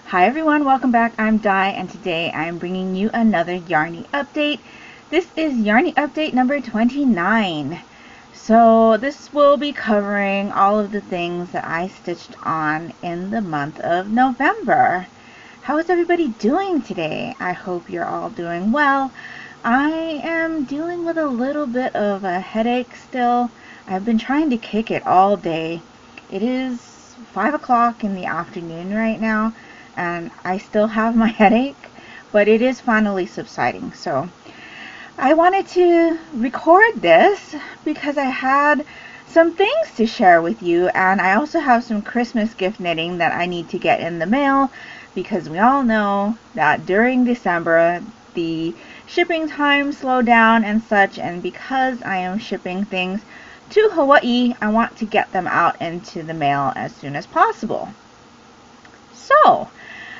Hi everyone, welcome back. I'm Di and today I'm bringing you another Yarnie update. This is Yarnie update number 29. So this will be covering all of the things that I stitched on in the month of November. How is everybody doing today? I hope you're all doing well. I am dealing with a little bit of a headache still. I've been trying to kick it all day. It is 5 o'clock in the afternoon right now, and I still have my headache, but it is finally subsiding. So I wanted to record this because I had some things to share with you, and I also have some Christmas gift knitting that I need to get in the mail because we all know that during December the shipping times slow down and such, and because I am shipping things to Hawaii, I want to get them out into the mail as soon as possible. So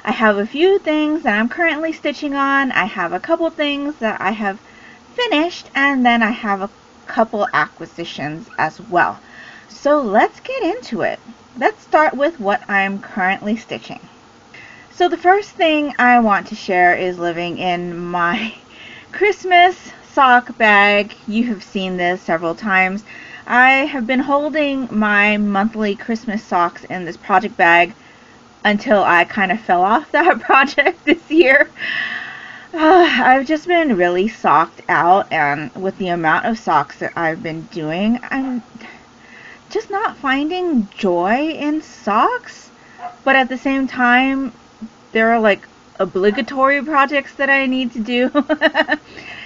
I have a few things that I'm currently stitching on. I have a couple things that I have finished, and then I have a couple acquisitions as well. So let's get into it. Let's start with what I'm currently stitching. So the first thing I want to share is living in my Christmas sock bag. You have seen this several times. I have been holding my monthly Christmas socks in this project bag until I kind of fell off that project this year. I've just been really socked out, and with the amount of socks that I've been doing, I'm just not finding joy in socks. But at the same time, there are like obligatory projects that I need to do.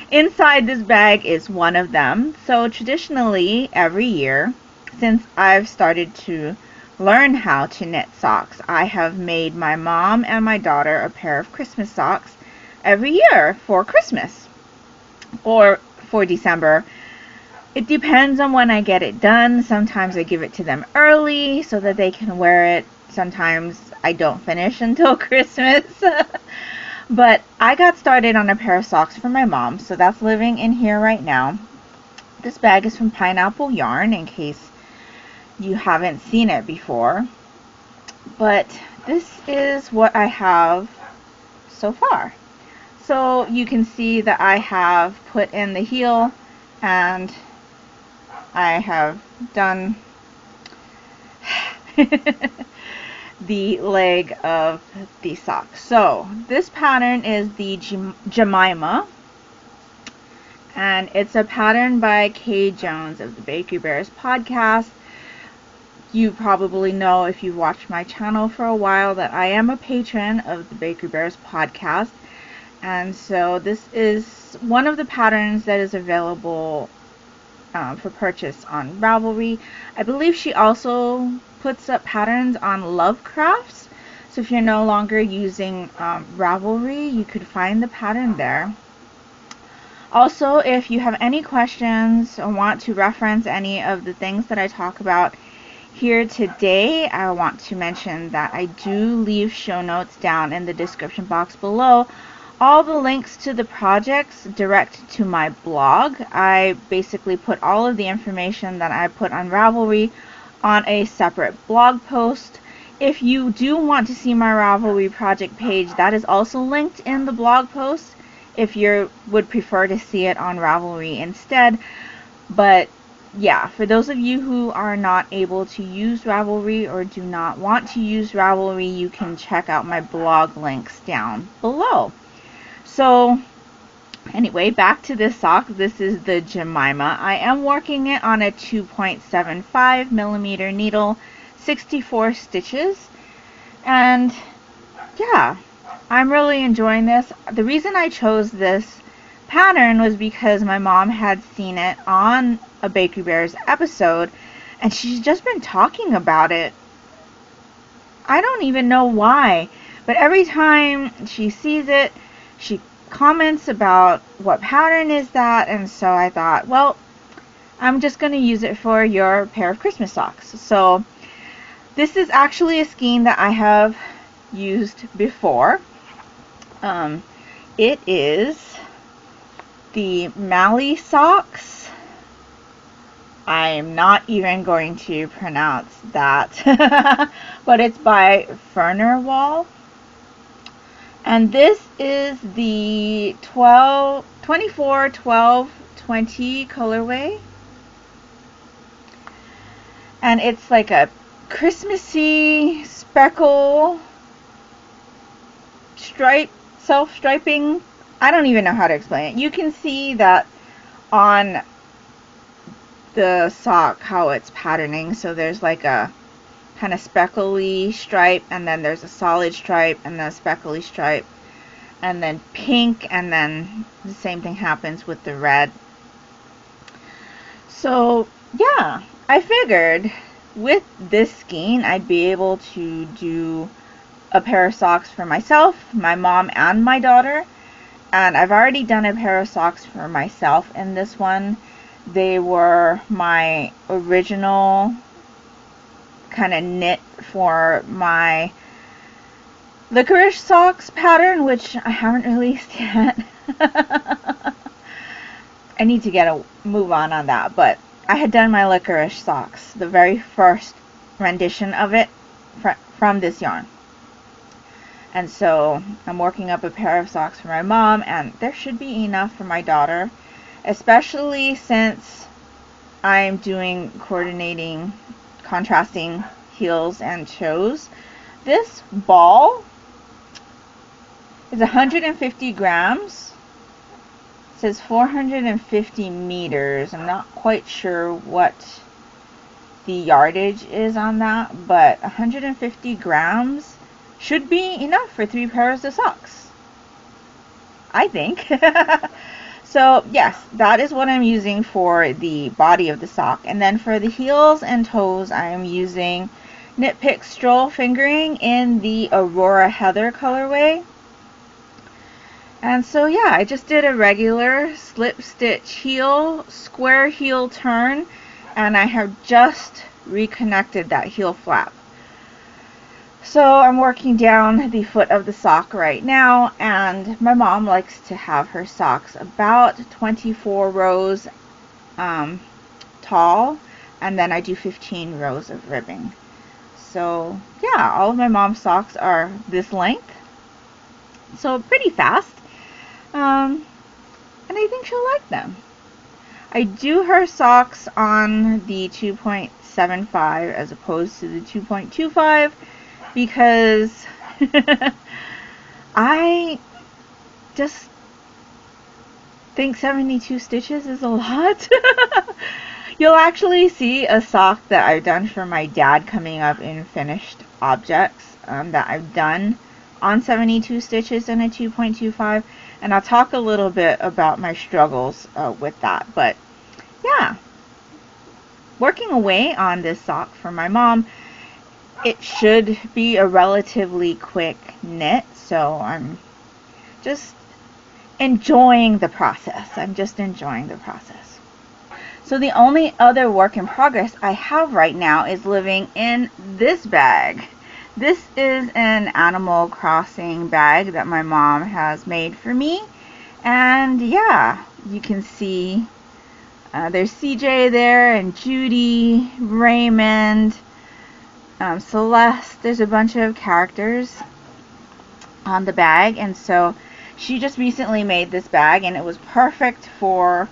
Inside this bag is one of them. So traditionally, every year, since I've started to learn how to knit socks, I have made my mom and my daughter a pair of Christmas socks every year for Christmas or for December. It depends on when I get it done. Sometimes I give it to them early so that they can wear it. Sometimes I don't finish until Christmas. But I got started on a pair of socks for my mom, so that's living in here right now. This bag is from Pineapple Yarn, in case you haven't seen it before. But this is what I have so far. So you can see that I have put in the heel, and I have done the leg of the sock. So this pattern is the Jemima, and it's a pattern by Kay Jones of the Bakery Bears podcast. You probably know, if you've watched my channel for a while, that I am a patron of the Bakery Bears podcast, and so this is one of the patterns that is available for purchase on Ravelry. I believe she also puts up patterns on Love Crafts, so if you're no longer using Ravelry, you could find the pattern there. Also, if you have any questions or want to reference any of the things that I talk about here today, I want to mention that I do leave show notes down in the description box below. All the links to the projects direct to my blog. I basically put all of the information that I put on Ravelry on a separate blog post. If you do want to see my Ravelry project page, that is also linked in the blog post if you would prefer to see it on Ravelry instead. But yeah, for those of you who are not able to use Ravelry or do not want to use Ravelry, you can check out my blog links down below. So anyway, back to this sock. This is the Jemima. I am working it on a 2.75 millimeter needle, 64 stitches, and yeah, I'm really enjoying this. The reason I chose this pattern was because my mom had seen it on a Bakery Bears episode, and she's just been talking about it. I don't even know why, but every time she sees it, she comments about what pattern is that, and so I thought, well, I'm just going to use it for your pair of Christmas socks. So this is actually a skein that I have used before. It is the Mally socks. I'm not even going to pronounce that, but it's by Furnerwall. And this is the 24 12 20 colorway. And it's like a Christmassy speckle stripe, self-striping. I don't even know how to explain it. You can see that on the sock how it's patterning. So there's like a kind of speckly stripe, and then there's a solid stripe, and then a speckly stripe, and then pink, and then the same thing happens with the red. So yeah, I figured with this skein I'd be able to do a pair of socks for myself, my mom, and my daughter. And I've already done a pair of socks for myself in this one. They were my original kind of knit for my licorice socks pattern, which I haven't released yet. I need to get a move on that, but I had done my licorice socks, the very first rendition of it from this yarn. And so I'm working up a pair of socks for my mom, and there should be enough for my daughter, especially since I'm doing coordinating, contrasting heels and toes. This ball is 150 grams. It says 450 meters. I'm not quite sure what the yardage is on that, but 150 grams should be enough for 3 pairs of socks, I think. So yes, that is what I'm using for the body of the sock. And then for the heels and toes, I am using Knit Pick Stroll Fingering in the Aurora Heather colorway. And so yeah, I just did a regular slip stitch heel, square heel turn, and I have just reconnected that heel flap. So I'm working down the foot of the sock right now, and my mom likes to have her socks about 24 rows tall, and then I do 15 rows of ribbing. So yeah, all of my mom's socks are this length, so pretty fast, and I think she'll like them. I do her socks on the 2.75 as opposed to the 2.25 because I just think 72 stitches is a lot. You'll actually see a sock that I've done for my dad coming up in finished objects that I've done on 72 stitches in a 2.25, and I'll talk a little bit about my struggles with that. But yeah, working away on this sock for my mom, it should be a relatively quick knit, so I'm just enjoying the process. So the only other work in progress I have right now is living in this bag. This is an Animal Crossing bag that my mom has made for me. And yeah, you can see there's CJ there, and Judy, Raymond, Celeste. There's a bunch of characters on the bag, and so she just recently made this bag, and it was perfect for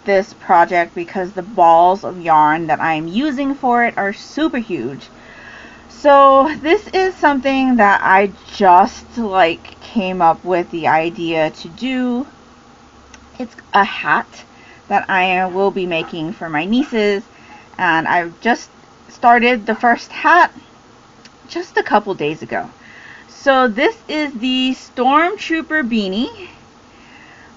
this project because the balls of yarn that I'm using for it are super huge. So this is something that I just came up with the idea to do. It's a hat that I will be making for my nieces, and I've just started the first hat just a couple days ago. So this is the Stormtrooper Beanie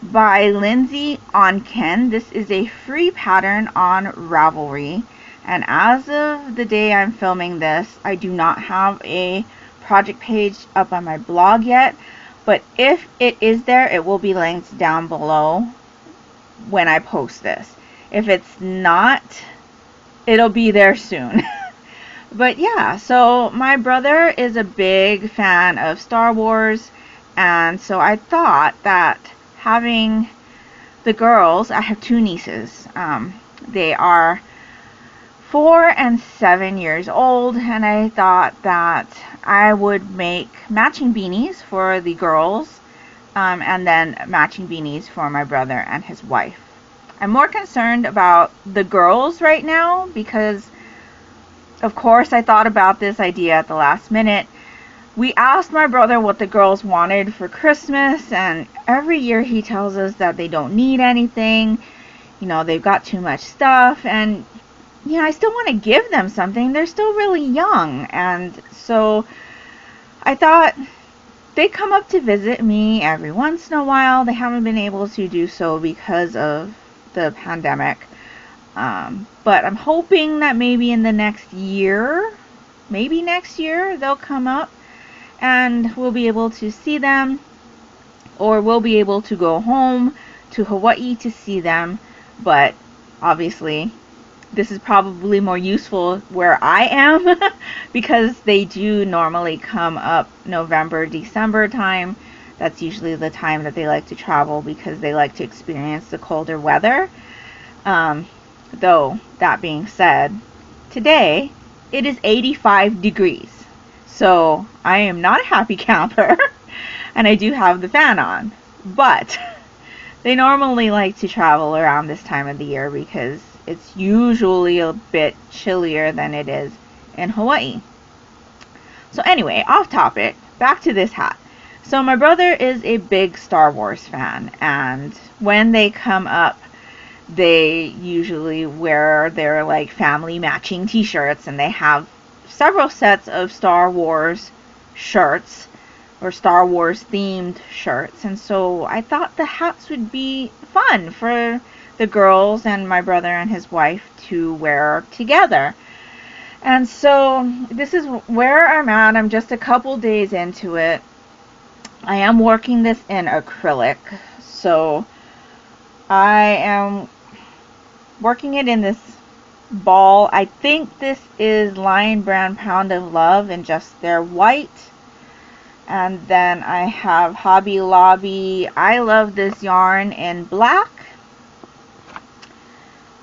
by Lindsay Onken. This is a free pattern on Ravelry, and as of the day I'm filming this, I do not have a project page up on my blog yet, but if it is there, it will be linked down below when I post this. If it's not, it'll be there soon. But yeah, so my brother is a big fan of Star Wars, and so I thought that having the girls, I have 2 nieces, they are 4 and 7 years old, and I thought that I would make matching beanies for the girls, and then matching beanies for my brother and his wife. I'm more concerned about the girls right now because, of course, I thought about this idea at the last minute. We asked my brother what the girls wanted for Christmas, and every year he tells us that they don't need anything. They've got too much stuff, and I still want to give them something. They're still really young, and so I thought they come up to visit me every once in a while. They haven't been able to do so because of the pandemic, but I'm hoping that maybe next year they'll come up and we'll be able to see them, or we'll be able to go home to Hawaii to see them. But obviously this is probably more useful where I am because they do normally come up November, December time. That's usually the time that they like to travel because they like to experience the colder weather. Though, that being said, today it is 85 degrees. So I am not a happy camper and I do have the fan on. But they normally like to travel around this time of the year because it's usually a bit chillier than it is in Hawaii. So anyway, off topic, back to this hat. So my brother is a big Star Wars fan, and when they come up, they usually wear their family matching t-shirts, and they have several sets of Star Wars shirts or Star Wars themed shirts. And so I thought the hats would be fun for the girls and my brother and his wife to wear together. And so this is where I'm at. I'm just a couple days into it. I am working this in acrylic, so I am working it in this ball. I think this is Lion Brand Pound of Love in just their white. And then I have Hobby Lobby I Love This Yarn in black.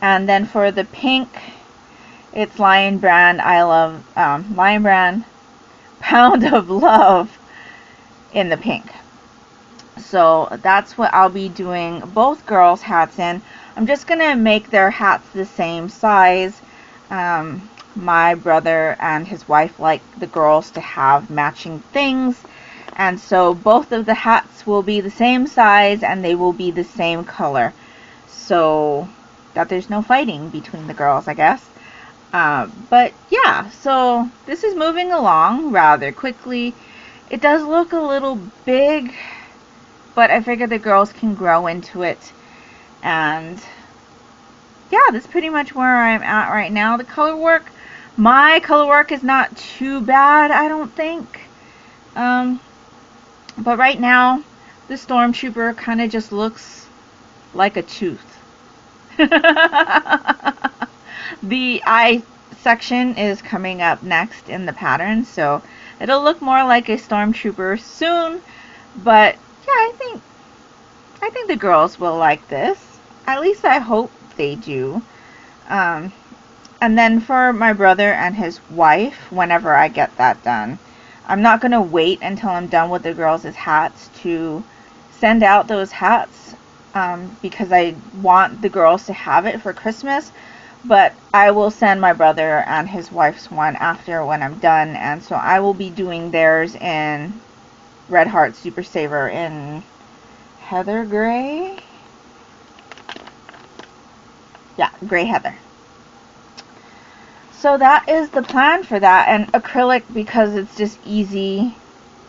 And then for the pink, it's Lion Brand Lion Brand Pound of Love in the pink. So that's what I'll be doing both girls' hats in. I'm just gonna make their hats the same size. My brother and his wife like the girls to have matching things, and so both of the hats will be the same size and they will be the same color, so that there's no fighting between the girls, I guess. But yeah, so this is moving along rather quickly. It does look a little big, but I figure the girls can grow into it. And yeah, that's pretty much where I'm at right now. My color work is not too bad, I don't think. But right now, the Stormtrooper kind of just looks like a tooth. The eye section is coming up next in the pattern, so it'll look more like a Stormtrooper soon. But yeah, I think the girls will like this. At least I hope they do. And then for my brother and his wife, whenever I get that done, I'm not going to wait until I'm done with the girls' hats to send out those hats, because I want the girls to have it for Christmas. But I will send my brother and his wife's one after when I'm done, and so I will be doing theirs in Red Heart Super Saver in Heather Gray. Yeah, Gray Heather. So that is the plan for that, and acrylic because it's just easy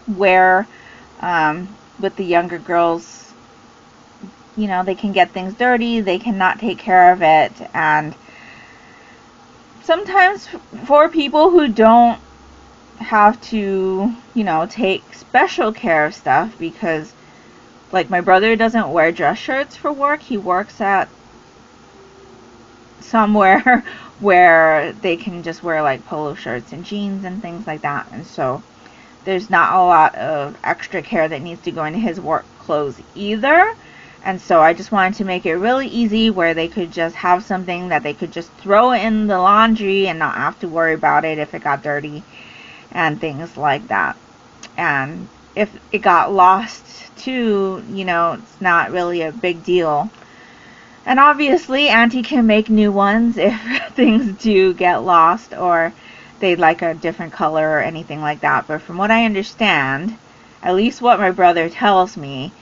wear. With the younger girls, they can get things dirty, they cannot take care of it, and sometimes for people who don't have to, take special care of stuff, because my brother doesn't wear dress shirts for work. He works at somewhere where they can just wear polo shirts and jeans and things like that, and so there's not a lot of extra care that needs to go into his work clothes either. And so I just wanted to make it really easy where they could just have something that they could just throw in the laundry and not have to worry about it if it got dirty. and things like that. And if it got lost too, it's not really a big deal. And obviously, Auntie can make new ones if things do get lost or they'd like a different color or anything like that. But from what I understand, at least what my brother tells me,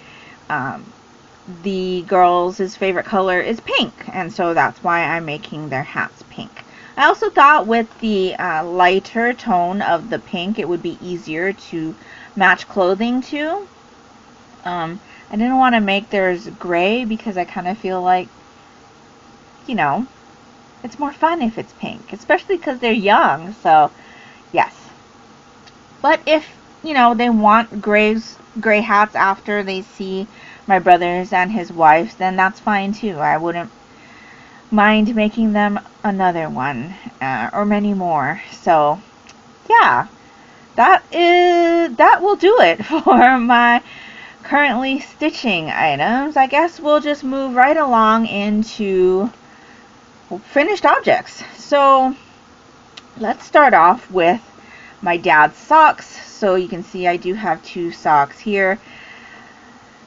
the girls' favorite color is pink. And so that's why I'm making their hats pink. I also thought with the lighter tone of the pink, it would be easier to match clothing to. I didn't want to make theirs gray because I kind of feel like, it's more fun if it's pink, especially because they're young. So, yes. But if, they want gray hats after they see my brothers and his wives, then that's fine too. I wouldn't mind making them another one or many more. So, yeah. That will do it for my currently stitching items. I guess we'll just move right along into finished objects. So let's start off with my dad's socks. So you can see I do have 2 socks here.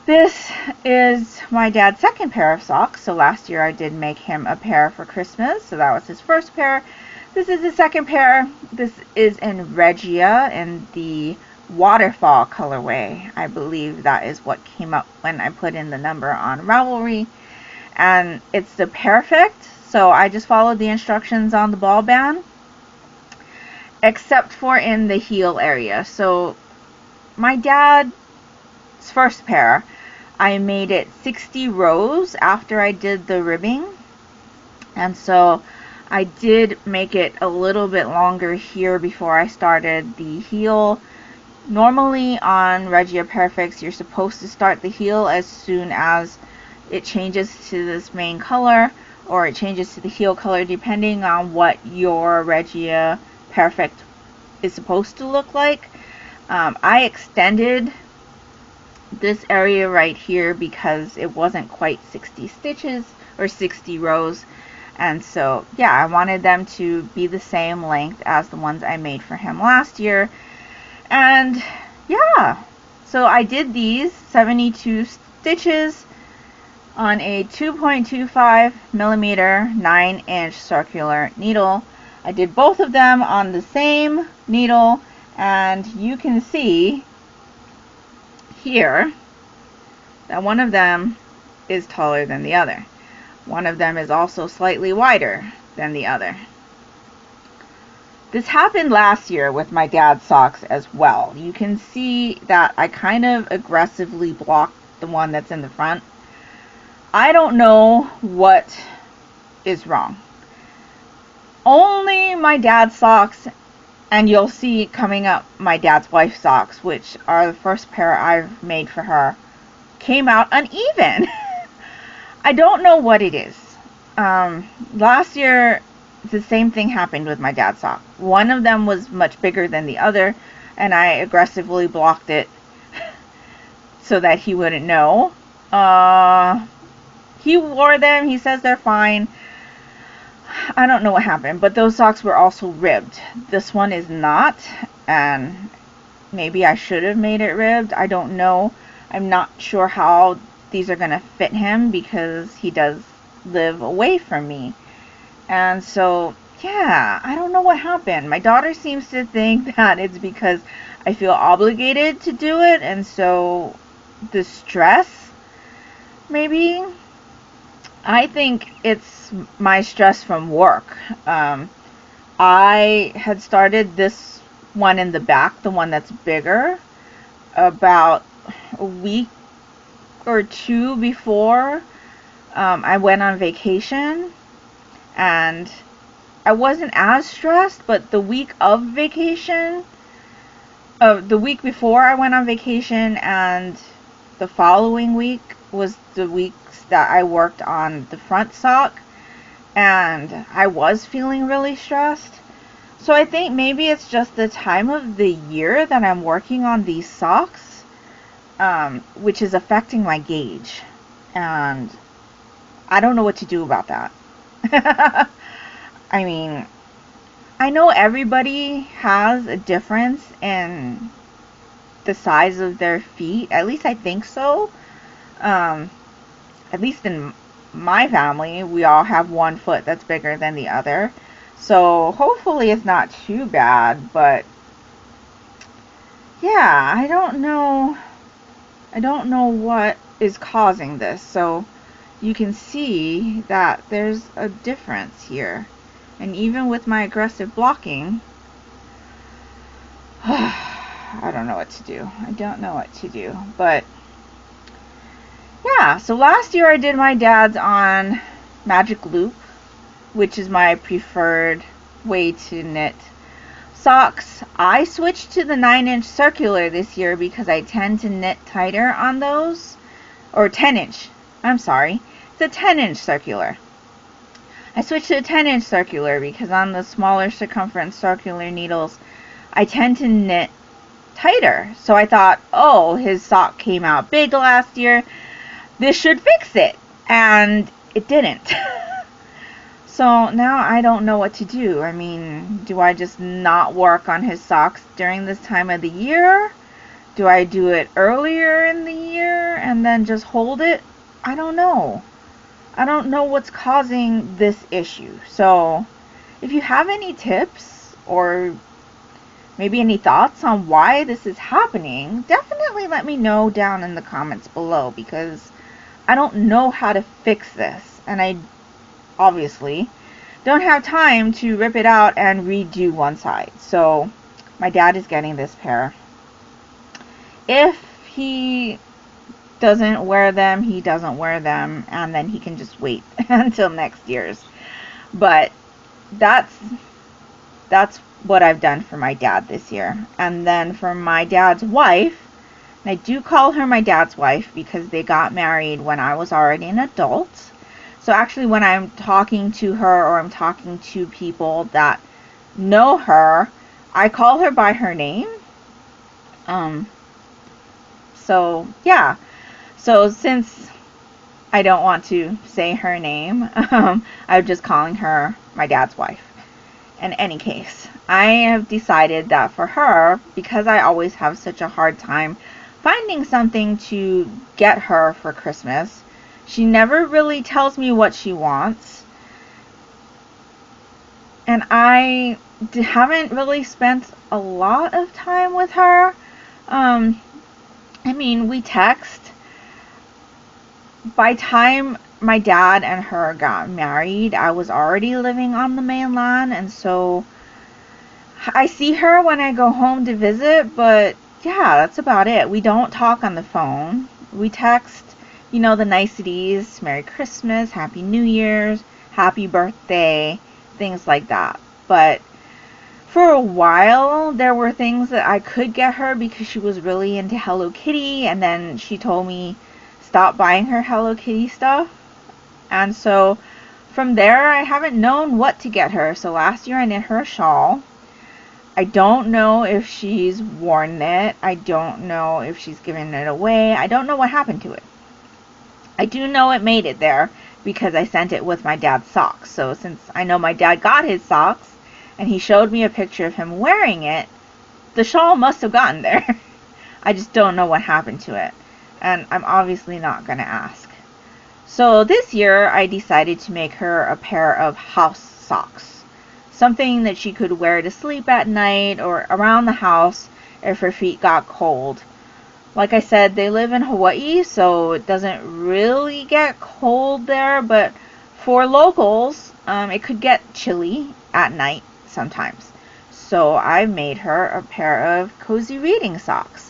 This is my dad's second pair of socks. So last year I did make him a pair for Christmas. So that was his first pair. This is the second pair. This is in Regia in the waterfall colorway. I believe that is what came up when I put in the number on Ravelry. And it's the perfect. So I just followed the instructions on the ball band, except for in the heel area. So my dad's first pair, I made it 60 rows after I did the ribbing. And so I did make it a little bit longer here before I started the heel. Normally on Regia Perfects, you're supposed to start the heel as soon as it changes to this main color, or it changes to the heel color depending on what your Regia Perfect is supposed to look like. I extended this area right here because it wasn't quite 60 stitches or 60 rows. And so, yeah, I wanted them to be the same length as the ones I made for him last year. And yeah, so I did these 72 stitches on a 2.25 millimeter 9-inch circular needle. I did both of them on the same needle, and you can see here that one of them is taller than the other. One of them is also slightly wider than the other. This happened last year with my dad's socks as well. You can see that I kind of aggressively blocked the one that's in the front. I don't know what is wrong. Only my dad's socks, and you'll see coming up my dad's wife's socks, which are the first pair I've made for her, came out uneven. I don't know what it is. Last year, the same thing happened with my dad's sock. One of them was much bigger than the other, and I aggressively blocked it so that he wouldn't know. He wore them. He says they're fine. I don't know what happened, but those socks were also ribbed. This one is not, and maybe I should have made it ribbed. I don't know. I'm not sure how these are going to fit him because he does live away from me. And so, yeah, I don't know what happened. My daughter seems to think that it's because I feel obligated to do it, and so the stress, maybe. I think it's my stress from work. I had started this one in the back, the one that's bigger, about a week or 2 before I went on vacation, and I wasn't as stressed, but the week of vacation, the week before I went on vacation and the following week was the weeks that I worked on the front sock, and I was feeling really stressed. So I think maybe it's just the time of the year that I'm working on these socks, which is affecting my gauge, and I don't know what to do about that. I mean, I know everybody has a difference in the size of their feet. At least I think so. At least in my family, we all have one foot that's bigger than the other. So hopefully it's not too bad, but yeah, I don't know. I don't know what is causing this. So you can see that there's a difference here. And even with my aggressive blocking, I don't know what to do. I don't know what to do. But yeah, so last year I did my dad's on Magic Loop, which is my preferred way to knit socks. I switched to the 9-inch circular this year because I tend to knit tighter on those. Or 10-inch. I'm sorry. It's a 10-inch circular. I switched to a 10-inch circular because on the smaller circumference circular needles, I tend to knit tighter. So I thought, oh, his sock came out big last year. This should fix it. And it didn't. So now I don't know what to do. I mean, do I just not work on his socks during this time of the year? Do I do it earlier in the year and then just hold it? I don't know. I don't know what's causing this issue. So if you have any tips or maybe any thoughts on why this is happening, definitely let me know down in the comments below, because I don't know how to fix this, and I obviously don't have time to rip it out and redo one side. So my dad is getting this pair. If he doesn't wear them, he doesn't wear them, and then he can just wait until next year's. But that's what I've done for my dad this year. And then for my dad's wife, and I do call her my dad's wife because they got married when I was already an adult. So actually when I'm talking to her or I'm talking to people that know her, I call her by her name. So yeah. So since I don't want to say her name, I'm just calling her my dad's wife. In any case, I have decided that for her, because I always have such a hard time finding something to get her for Christmas, she never really tells me what she wants. And I haven't really spent a lot of time with her. I mean, we text. By time my dad and her got married, I was already living on the mainland, and so I see her when I go home to visit, but yeah, that's about it. We don't talk on the phone. We text, the niceties, Merry Christmas, Happy New Year's, Happy Birthday, things like that. But for a while, there were things that I could get her because she was really into Hello Kitty, and then she told me stop buying her Hello Kitty stuff. And so from there, I haven't known what to get her. So last year I knit her a shawl. I don't know if she's worn it. I don't know if she's given it away. I don't know what happened to it. I do know it made it there because I sent it with my dad's socks. So since I know my dad got his socks and he showed me a picture of him wearing it, the shawl must have gotten there. I just don't know what happened to it. And I'm obviously not going to ask. So this year I decided to make her a pair of house socks. Something that she could wear to sleep at night or around the house if her feet got cold. Like I said, they live in Hawaii, so it doesn't really get cold there, but for locals, it could get chilly at night sometimes. So I made her a pair of cozy reading socks.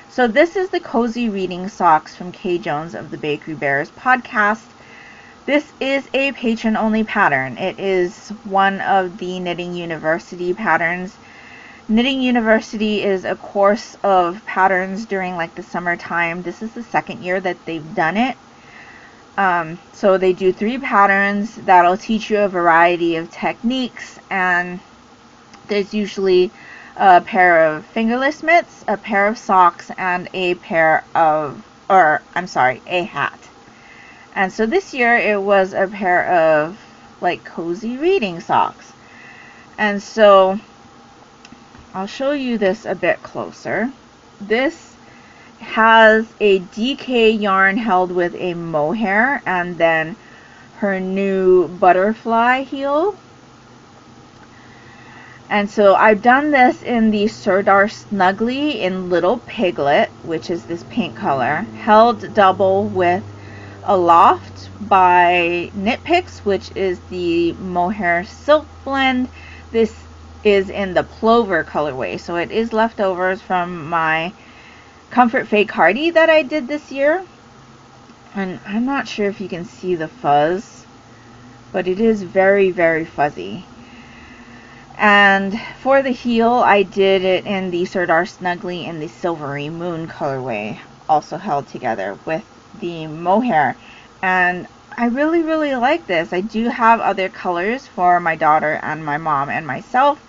So this is the Cozy Reading Socks from Kay Jones of the Bakery Bears podcast. This is a patron-only pattern. It is one of the Knitting University patterns. Knitting University is a course of patterns during the summertime. This is the second year that they've done it. So they do 3 patterns that'll teach you a variety of techniques, and there's usually a pair of fingerless mitts, a pair of socks, and a hat. And so this year it was a pair of cozy reading socks. And so I'll show you this a bit closer. This has a DK yarn held with a mohair and then her new butterfly heel. And so I've done this in the Serdar Snuggly in Little Piglet, which is this pink color, held double with Aloft by Knit Picks, which is the mohair silk blend. This is in the Plover colorway, so it is leftovers from my Comfort Fake Hardy that I did this year. And I'm not sure if you can see the fuzz, but it is very, very fuzzy. And for the heel, I did it in the Serdar Snuggly in the Silvery Moon colorway, also held together with the mohair. And I really, really like this. I do have other colors for my daughter and my mom and myself.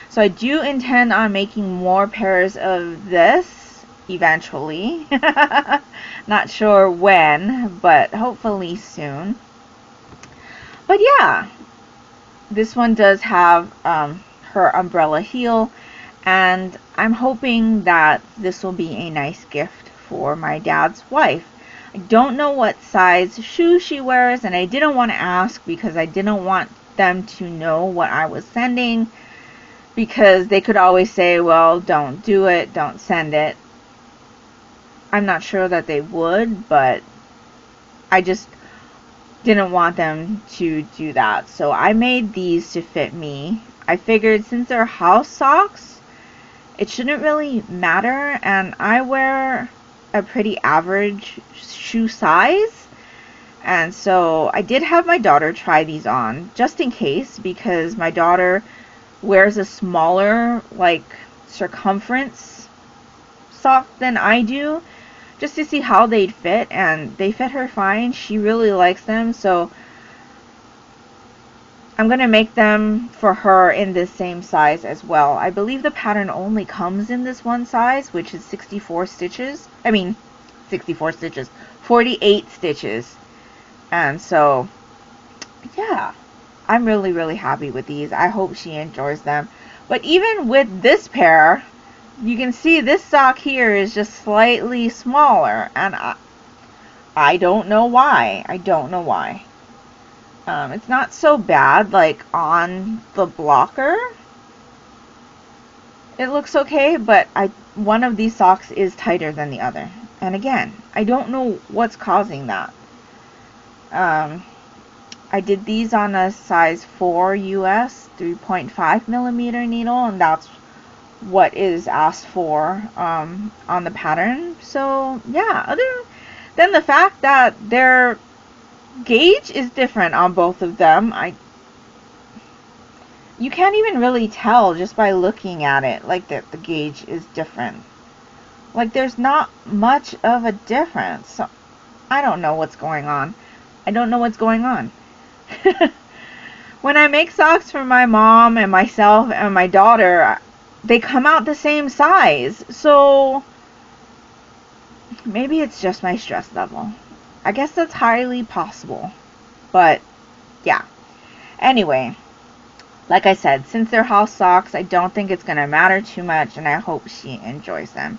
So I do intend on making more pairs of this eventually. Not sure when, but hopefully soon. But yeah, this one does have her umbrella heel, and I'm hoping that this will be a nice gift for my dad's wife. I don't know what size shoe she wears, and I didn't want to ask because I didn't want them to know what I was sending, because they could always say, well, don't do it, don't send it. I'm not sure that they would, but I just didn't want them to do that. So I made these to fit me. I figured since they're house socks, it shouldn't really matter, and I wear a pretty average shoe size. And so I did have my daughter try these on just in case, because my daughter wears a smaller like circumference sock than I do, just to see how they'd fit, and they fit her fine. She really likes them, so I'm going to make them for her in this same size as well. I believe the pattern only comes in this one size, which is 64 stitches. 48 stitches. And so, yeah, I'm really, really happy with these. I hope she enjoys them. But even with this pair, you can see this sock here is just slightly smaller, and I don't know why. I don't know why. It's not so bad, like on the blocker. It looks okay, but one of these socks is tighter than the other. And again, I don't know what's causing that. I did these on a size 4 US 3.5 millimeter needle, and that's what is asked for on the pattern. So yeah, other than the fact that their gauge is different on both of them, you can't even really tell just by looking at it, like that the gauge is different. Like there's not much of a difference. So I don't know what's going on. I don't know what's going on. When I make socks for my mom and myself and my daughter, they come out the same size. So maybe it's just my stress level. I guess that's highly possible. But yeah. Anyway, like I said, since they're house socks, I don't think it's going to matter too much, and I hope she enjoys them.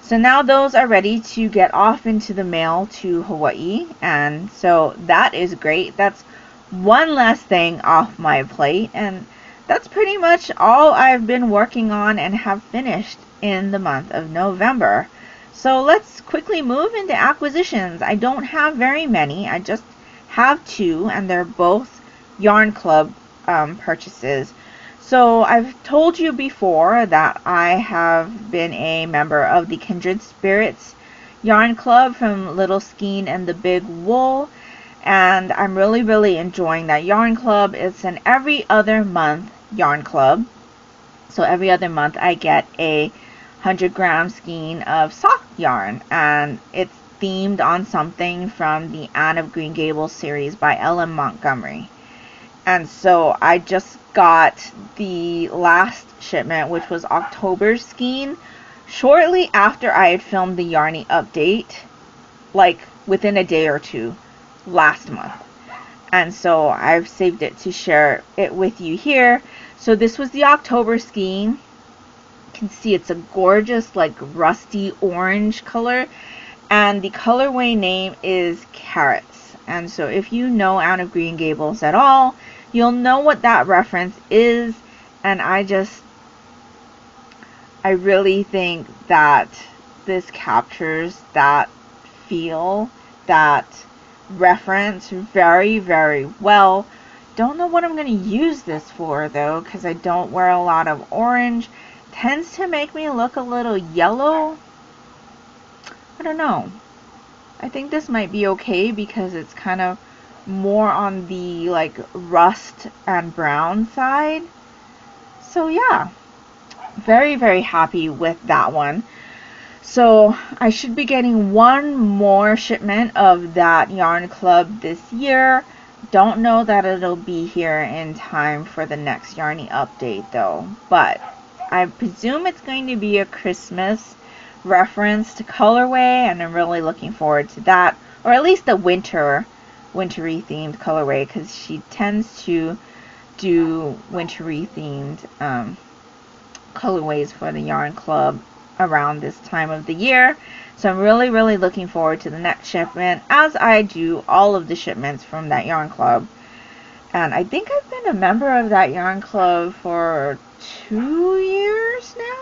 So now those are ready to get off into the mail to Hawaii, and so that is great. That's one less thing off my plate, and that's pretty much all I've been working on and have finished in the month of November. So let's quickly move into acquisitions. I don't have very many. I just have 2, and they're both Yarn Club purchases. So I've told you before that I have been a member of the Kindred Spirits Yarn Club from Little Skein and the Big Wool, and I'm really, really enjoying that yarn club. It's an every other month yarn club. So every other month I get a 100-gram skein of sock yarn, and it's themed on something from the Anne of Green Gables series by Ellen Montgomery. And so I just got the last shipment, which was October's skein, shortly after I had filmed the Yarnie update, like within a day or two last month. And so I've saved it to share it with you here. So this was the October skein. You can see it's a gorgeous like rusty orange color, and the colorway name is Carrots. And so if you know Anne of Green Gables at all, you'll know what that reference is. And I really think that this captures that feel, that reference very, very well. Don't know what I'm going to use this for though, because I don't wear a lot of orange. Tends to make me look a little yellow. I don't know. I think this might be okay because it's kind of more on the like rust and brown side. So yeah, very, very happy with that one. So I should be getting one more shipment of that yarn club this year. Don't know that it'll be here in time for the next Yarnie update though, but I presume it's going to be a Christmas reference to colorway, and I'm really looking forward to that, or at least a wintry themed colorway, because she tends to do wintry themed colorways for the yarn club around this time of the year. So I'm really, really looking forward to the next shipment, as I do all of the shipments from that yarn club. And I think I've been a member of that yarn club for 2 years now.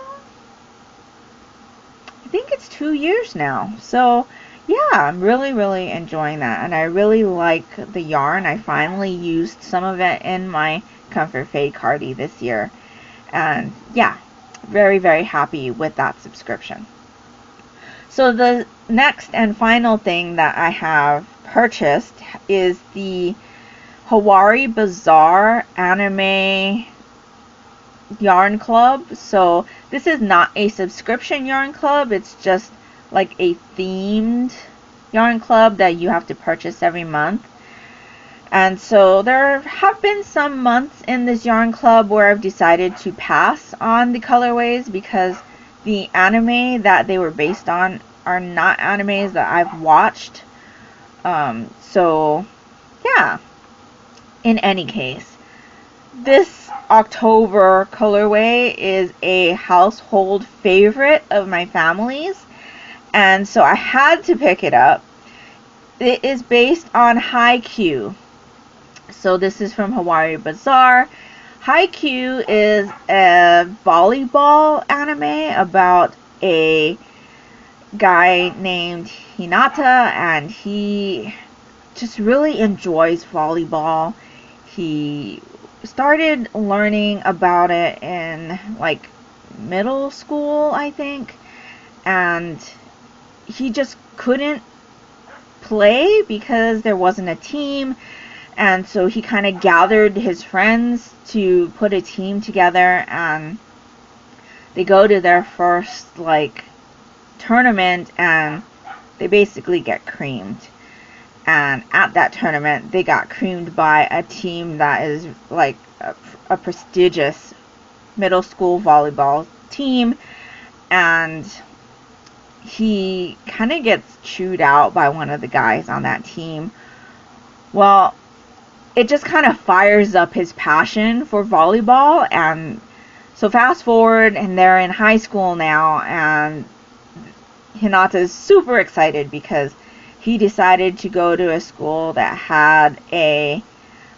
I think it's 2 years now. So yeah, I'm really, really enjoying that, and I really like the yarn. I finally used some of it in my Comfort Fade Cardi this year, and yeah, very, very happy with that subscription. So the next and final thing that I have purchased is the Hawaii Bazaar Anime Yarn Club. So this is not a subscription yarn club, it's just like a themed yarn club that you have to purchase every month. And so there have been some months in this yarn club where I've decided to pass on the colorways because the anime that they were based on are not animes that I've watched. So yeah, in any case, this October colorway is a household favorite of my family's, and so I had to pick it up. It is based on Haikyuu. So this is from Hawaii Bazaar. Haikyuu is a volleyball anime about a guy named Hinata, and he just really enjoys volleyball. He started learning about it in like middle school, I think, and he just couldn't play because there wasn't a team. And so he kind of gathered his friends to put a team together, and they go to their first like tournament, and they basically get creamed. And at that tournament, they got creamed by a team that is like a prestigious middle school volleyball team, and he kind of gets chewed out by one of the guys on that team. Well, it just kind of fires up his passion for volleyball. And so fast forward, and they're in high school now, and Hinata is super excited because he decided to go to a school that had a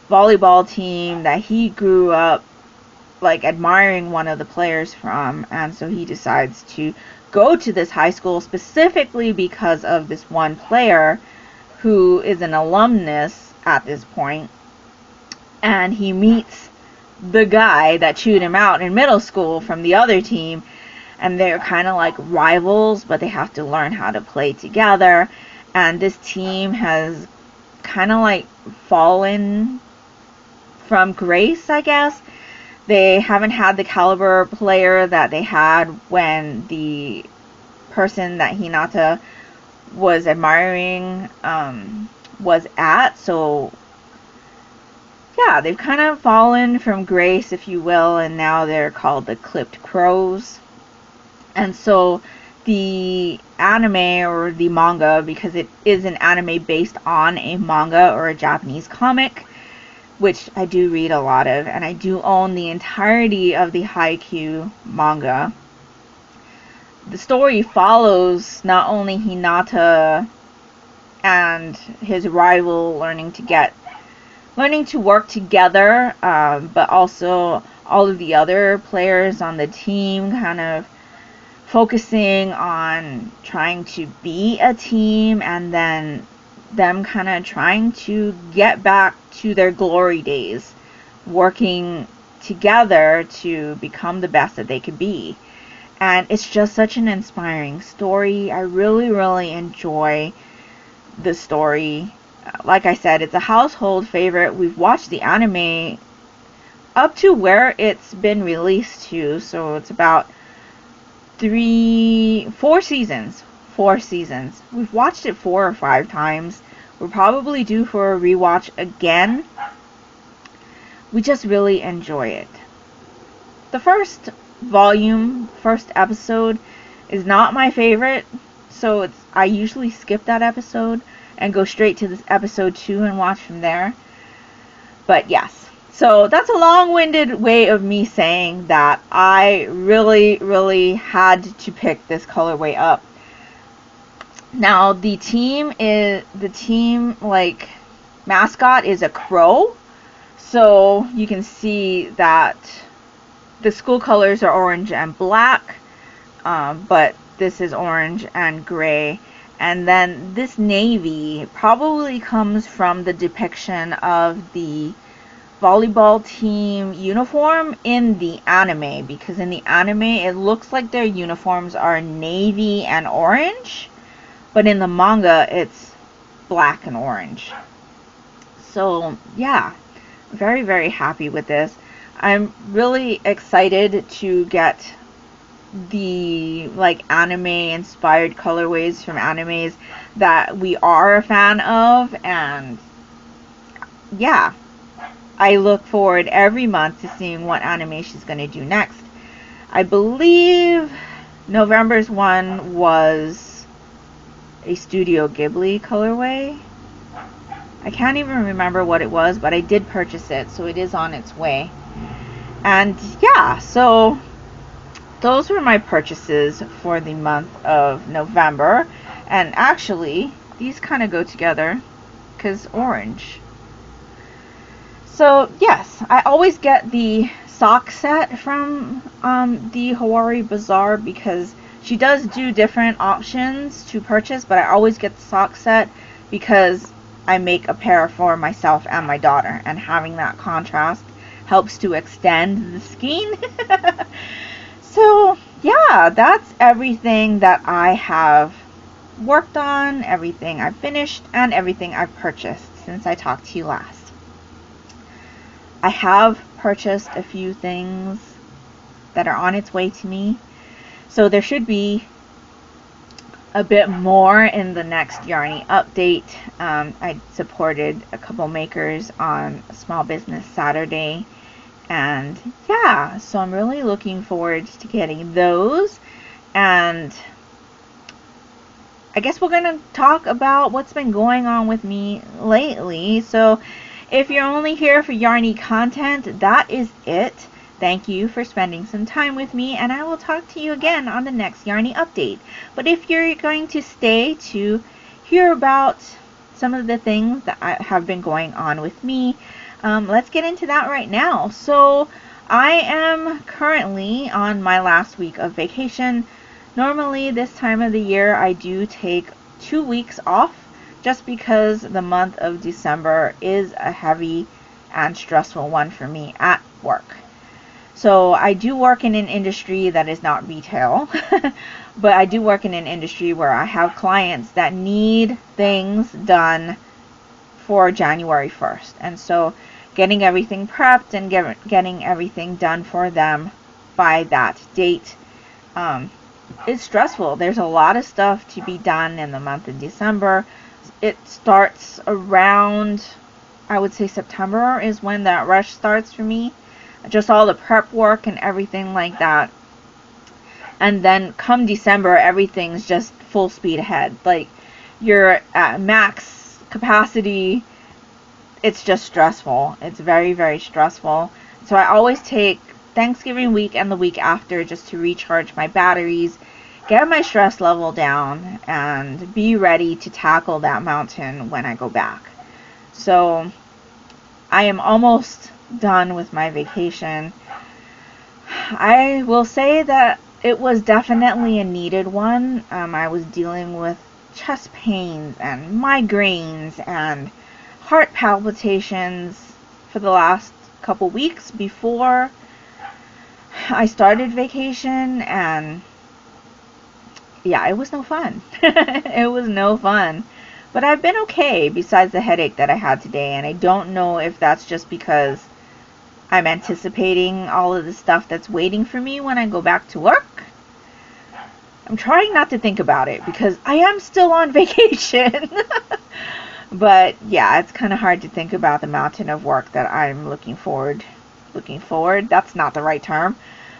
volleyball team that he grew up like admiring one of the players from, and so he decides to go to this high school specifically because of this one player who is an alumnus at this point. And he meets the guy that chewed him out in middle school from the other team, and they're kind of like rivals, but they have to learn how to play together. And this team has kind of like fallen from grace, I guess. They haven't had the caliber player that they had when the person that Hinata was admiring was at. So yeah, they've kind of fallen from grace, if you will, and now they're called the Clipped Crows. And so the anime, or the manga, because it is an anime based on a manga or a Japanese comic, which I do read a lot of, and I do own the entirety of the Haikyuu manga. The story follows not only Hinata and his rival learning to work together, but also all of the other players on the team kind of focusing on trying to be a team, and then them kind of trying to get back to their glory days, working together to become the best that they could be. And it's just such an inspiring story. I really, really enjoy the story. Like I said, it's a household favorite. We've watched the anime up to where it's been released to, so it's about 4 seasons. We've watched it 4 or 5 times. We're probably due for a rewatch again. We just really enjoy it. The first episode is not my favorite, so I usually skip that episode and go straight to this episode 2 and watch from there. But yes, so that's a long-winded way of me saying that I really, really had to pick this colorway up. Now the team like mascot is a crow, so you can see that the school colors are orange and black, but this is orange and gray. And then this navy probably comes from the depiction of the volleyball team uniform in the anime, because in the anime it looks like their uniforms are navy and orange, but in the manga it's black and orange. So yeah, very, very happy with this. I'm really excited to get the anime inspired colorways from animes that we are a fan of, and yeah, I look forward every month to seeing what anime she's going to do next. I believe November's one was a Studio Ghibli colorway. I can't even remember what it was, but I did purchase it, so it is on its way. And yeah, so those were my purchases for the month of November. And actually, these kind of go together because orange. So yes, I always get the sock set from the Hawaii Bazaar, because she does do different options to purchase, but I always get the sock set because I make a pair for myself and my daughter, and having that contrast helps to extend the skein. So yeah, that's everything that I have worked on, everything I've finished, and everything I've purchased since I talked to you last. I have purchased a few things that are on its way to me, so there should be a bit more in the next Yarnie update. I supported a couple makers on Small Business Saturday, and yeah, so I'm really looking forward to getting those. And I guess we're gonna talk about what's been going on with me lately. So if you're only here for Yarnie content, that is it. Thank you for spending some time with me, and I will talk to you again on the next Yarnie update. But if you're going to stay to hear about some of the things that have been going on with me, let's get into that right now. So I am currently on my last week of vacation. Normally this time of the year I do take 2 weeks off, just because the month of December is a heavy and stressful one for me at work. So I do work in an industry that is not retail, but I do work in an industry where I have clients that need things done for January 1st. And so getting everything prepped and getting everything done for them by that date is stressful. There's a lot of stuff to be done in the month of December. It starts around, I would say September is when that rush starts for me. Just all the prep work and everything like that. And then come December, everything's just full speed ahead. Like, you're at max capacity. it's just stressful. It's very, very stressful. So I always take Thanksgiving week and the week after just to recharge my batteries, get my stress level down, and be ready to tackle that mountain when I go back. So I am almost done with my vacation. I will say that it was definitely a needed one. I was dealing with chest pains and migraines and heart palpitations for the last couple weeks before I started vacation, and yeah, it was no fun. It was no fun. But I've been okay besides the headache that I had today, and I don't know if that's just because I'm anticipating all of the stuff that's waiting for me when I go back to work. I'm trying not to think about it because I am still on vacation. But yeah, it's kind of hard to think about the mountain of work that I'm looking forward, that's not the right term,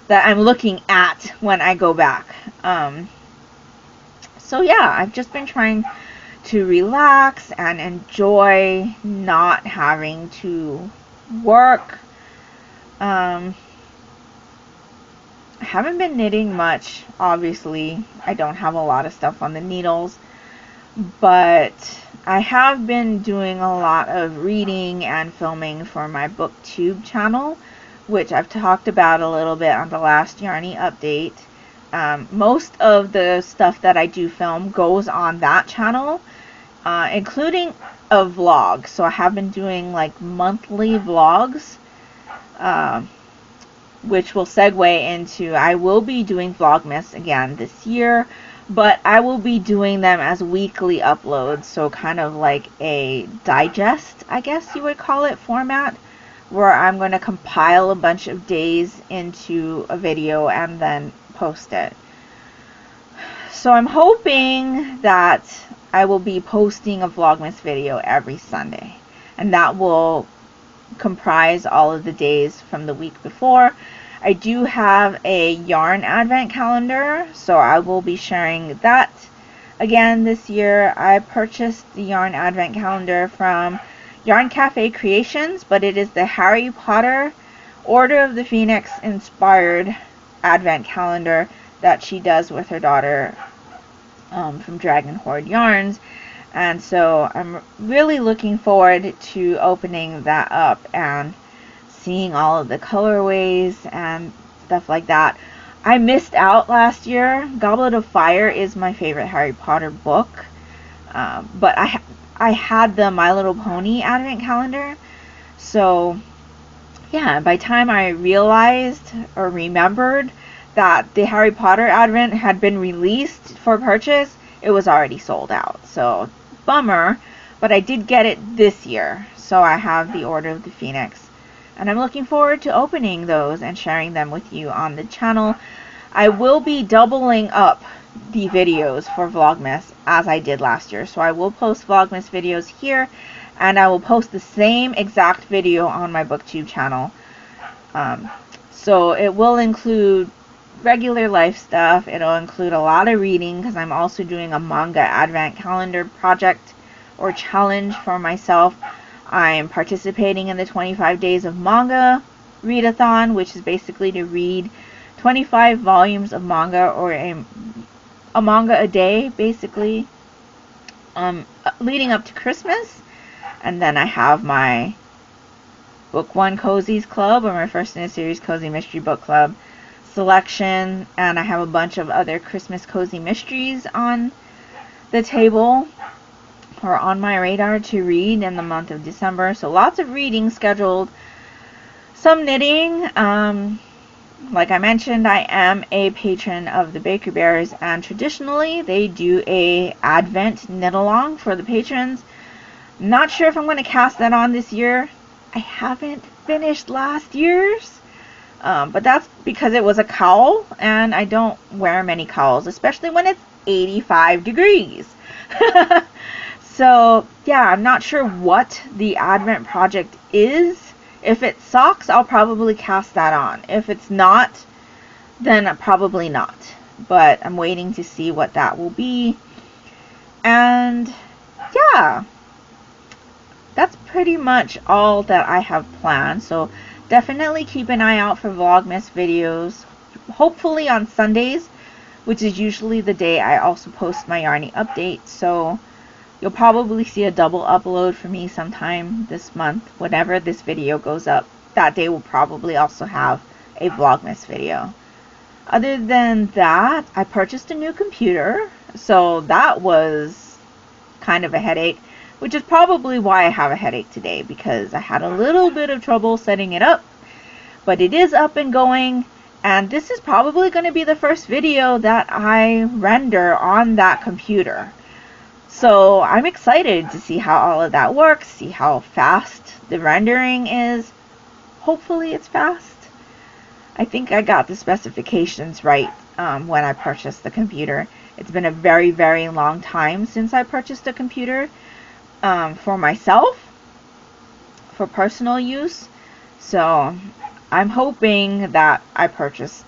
that I'm looking at when I go back. So yeah, I've just been trying to relax and enjoy not having to work. I haven't been knitting much, obviously. I don't have a lot of stuff on the needles, but I have been doing a lot of reading and filming for my booktube channel, which I've talked about a little bit on the last Yarnie update. Most of the stuff that I do film goes on that channel, including a vlog. So I have been doing like monthly vlogs, which will segue into, I will be doing Vlogmas again this year, but I will be doing them as weekly uploads, so kind of like a digest, I guess you would call it, format, where I'm going to compile a bunch of days into a video and then post it. So I'm hoping that I will be posting a Vlogmas video every Sunday, and that will comprise all of the days from the week before. I do have a yarn advent calendar, so I will be sharing that again this year. I purchased the yarn advent calendar from Yarn Cafe Creations, but it is the Harry Potter Order of the Phoenix inspired advent calendar that she does with her daughter from Dragon Horde Yarns. And so I'm really looking forward to opening that up and seeing all of the colorways and stuff like that. I missed out last year. Goblet of Fire is my favorite Harry Potter book, but I had the My Little Pony advent calendar. So yeah, by the time I realized or remembered that the Harry Potter advent had been released for purchase, it was already sold out. So bummer, but I did get it this year. So I have the Order of the Phoenix, and I'm looking forward to opening those and sharing them with you on the channel. I will be doubling up the videos for Vlogmas as I did last year. So I will post Vlogmas videos here, and I will post the same exact video on my booktube channel. So it will include regular life stuff. It'll include a lot of reading, because I'm also doing a manga advent calendar project or challenge for myself. I'm participating in the 25 days of manga readathon, which is basically to read 25 volumes of manga, or a manga a day, basically, leading up to Christmas. And then I have my Book 1 Cozies Club, or my first in a series Cozy Mystery Book Club selection, and I have a bunch of other Christmas cozy mysteries on the table, or on my radar to read in the month of December. So lots of reading scheduled, some knitting. Like I mentioned, I am a patron of the Baker Bears, and traditionally they do a Advent knit along for the patrons. Not sure if I'm going to cast that on this year. I haven't finished last year's, but that's because it was a cowl, and I don't wear many cowls, especially when it's 85 degrees. So yeah, I'm not sure what the Advent project is. If it's socks, I'll probably cast that on. If it's not, then probably not. But I'm waiting to see what that will be. And yeah, that's pretty much all that I have planned. So definitely keep an eye out for Vlogmas videos, hopefully on Sundays, which is usually the day I also post my Yarnie update. So you'll probably see a double upload for me sometime this month. Whenever this video goes up, that day will probably also have a Vlogmas video. Other than that, I purchased a new computer, so that was kind of a headache, which is probably why I have a headache today, because I had a little bit of trouble setting it up, but it is up and going, and this is probably going to be the first video that I render on that computer. So I'm excited to see how all of that works, see how fast the rendering is. Hopefully it's fast. I think I got the specifications right when I purchased the computer. It's been a very, very long time since I purchased a computer for myself, for personal use. So I'm hoping that I purchased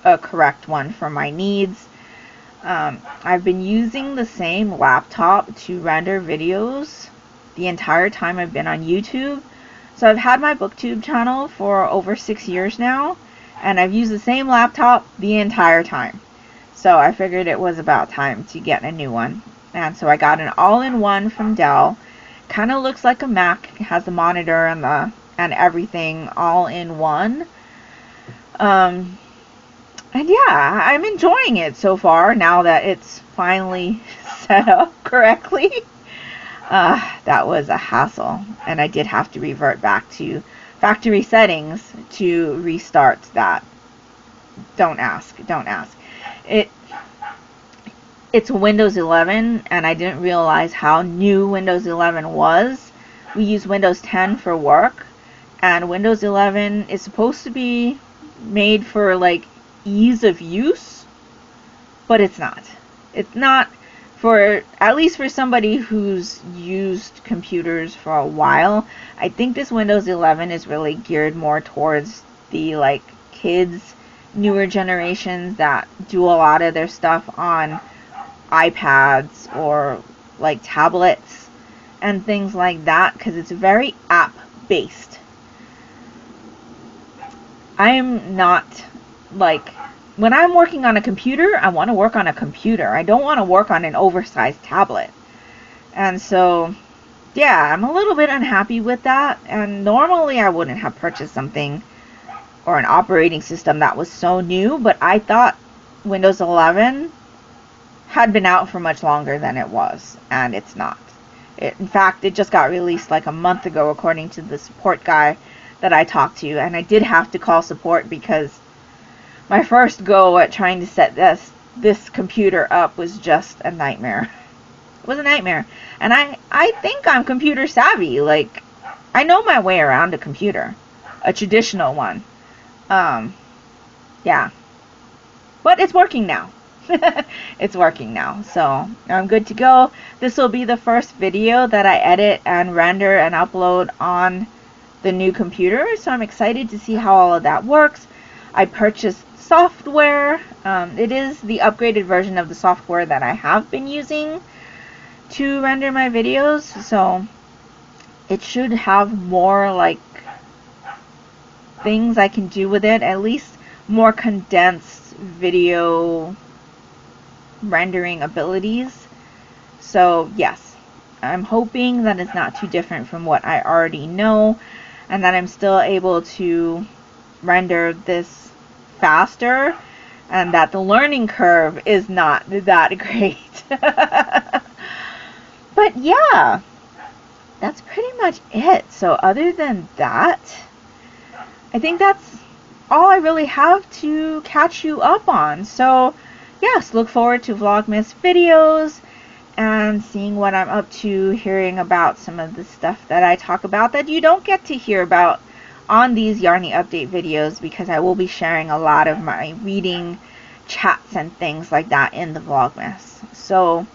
a correct one for my needs. I've been using the same laptop to render videos the entire time I've been on YouTube. So I've had my BookTube channel for over 6 years now, and I've used the same laptop the entire time. So I figured it was about time to get a new one. And so I got an all-in-one from Dell. Kind of looks like a Mac. It has the monitor and everything all in one. And yeah, I'm enjoying it so far now that it's finally set up correctly. That was a hassle, and I did have to revert back to factory settings to restart that. Don't ask. It's Windows 11, and I didn't realize how new Windows 11 was. We use Windows 10 for work, and Windows 11 is supposed to be made for like ease of use, but it's not. It's not for, at least for somebody who's used computers for a while. I think this Windows 11 is really geared more towards the like kids, newer generations that do a lot of their stuff on iPads or like tablets and things like that, because it's very app based. I'm not like, when I'm working on a computer, I want to work on a computer. I don't want to work on an oversized tablet. And so, yeah, I'm a little bit unhappy with that. And normally I wouldn't have purchased something or an operating system that was so new, but I thought Windows 11 had been out for much longer than it was, and it's not. In fact, it just got released like a month ago, according to the support guy that I talked to, and I did have to call support because my first go at trying to set this computer up was just a nightmare. It was a nightmare. And I think I'm computer savvy. Like, I know my way around a computer. A traditional one. Yeah. But it's working now. It's working now. So, I'm good to go. This will be the first video that I edit and render and upload on the new computer. So, I'm excited to see how all of that works. I purchased software. It is the upgraded version of the software that I have been using to render my videos, so it should have more like things I can do with it, at least more condensed video rendering abilities. So yes, I'm hoping that it's not too different from what I already know, and that I'm still able to render this faster, and that the learning curve is not that great. But yeah, that's pretty much it. So other than that, I think that's all I really have to catch you up on. So yes, look forward to Vlogmas videos and seeing what I'm up to, hearing about some of the stuff that I talk about that you don't get to hear about on these Yarnie update videos, because I will be sharing a lot of my reading chats and things like that in the Vlogmas. So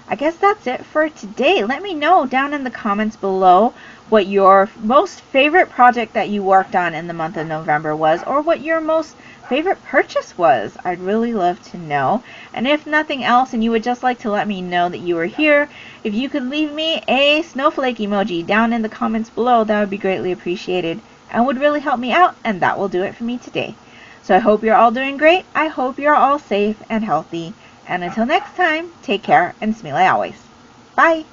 I guess that's it for today. Let me know down in the comments below what your most favorite project that you worked on in the month of November was, or what your most favorite purchase was. I'd really love to know. And if nothing else, and you would just like to let me know that you were here, if you could leave me a snowflake emoji down in the comments below, that would be greatly appreciated and would really help me out, and that will do it for me today. So I hope you're all doing great. I hope you're all safe and healthy. And until next time, take care and smile always. Bye!